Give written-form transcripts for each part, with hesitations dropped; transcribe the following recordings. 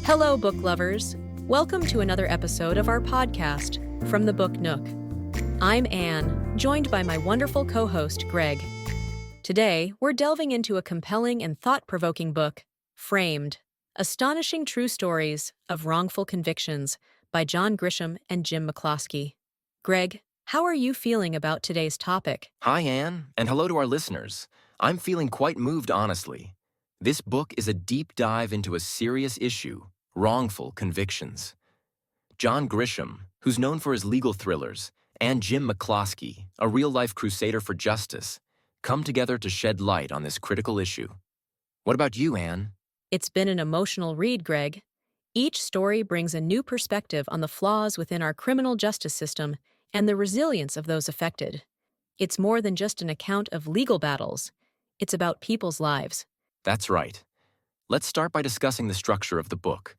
Hello, book lovers. Welcome to another episode of our podcast, From the Book Nook. I'm Anne, joined by my wonderful co-host, Gregg. Today, we're delving into a compelling and thought-provoking book, Framed, Astonishing True Stories of Wrongful Convictions by John Grisham and Jim McCloskey. Gregg, how are you feeling about today's topic? Hi, Anne, and hello to our listeners. I'm feeling quite moved, honestly. This book is a deep dive into a serious issue, wrongful convictions. John Grisham, who's known for his legal thrillers, and Jim McCloskey, a real-life crusader for justice, come together to shed light on this critical issue. What about you, Anne? It's been an emotional read, Gregg. Each story brings a new perspective on the flaws within our criminal justice system and the resilience of those affected. It's more than just an account of legal battles. It's about people's lives. That's right. Let's start by discussing the structure of the book.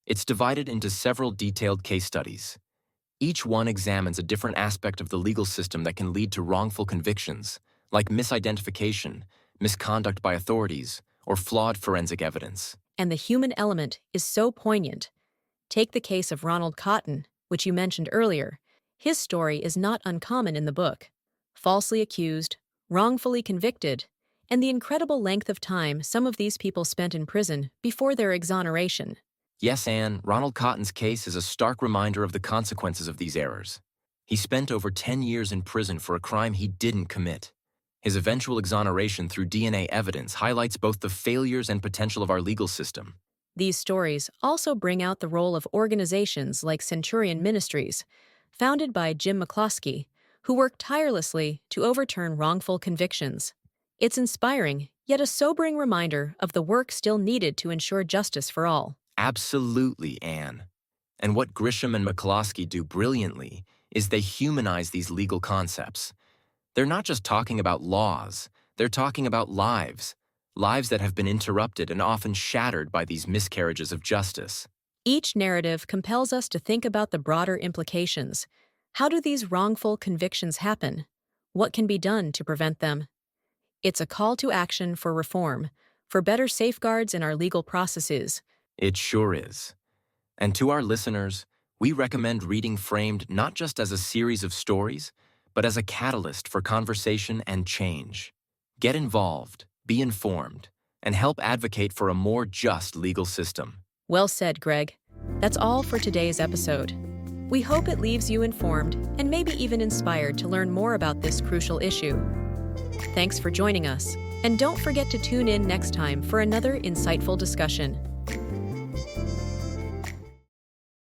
It's divided into several detailed case studies. Each one examines a different aspect of the legal system that can lead to wrongful convictions, like misidentification, misconduct by authorities, or flawed forensic evidence. And the human element is so poignant. Take the case of Ronald Cotton, which you mentioned earlier. His story is not uncommon in the book. Falsely accused, wrongfully convicted, and the incredible length of time some of these people spent in prison before their exoneration. Yes, Anne, Ronald Cotton's case is a stark reminder of the consequences of these errors. He spent over 10 years in prison for a crime he didn't commit. His eventual exoneration through DNA evidence highlights both the failures and potential of our legal system. These stories also bring out the role of organizations like Centurion Ministries, founded by Jim McCloskey, who work tirelessly to overturn wrongful convictions. It's inspiring, yet a sobering reminder of the work still needed to ensure justice for all. Absolutely, Anne. And what Grisham and McCloskey do brilliantly is they humanize these legal concepts. They're not just talking about laws, they're talking about lives that have been interrupted and often shattered by these miscarriages of justice. Each narrative compels us to think about the broader implications. How do these wrongful convictions happen? What can be done to prevent them? It's a call to action for reform, for better safeguards in our legal processes. It sure is. And to our listeners, we recommend reading Framed not just as a series of stories, but as a catalyst for conversation and change. Get involved, be informed, and help advocate for a more just legal system. Well said, Gregg. That's all for today's episode. We hope it leaves you informed and maybe even inspired to learn more about this crucial issue. Thanks for joining us, and don't forget to tune in next time for another insightful discussion.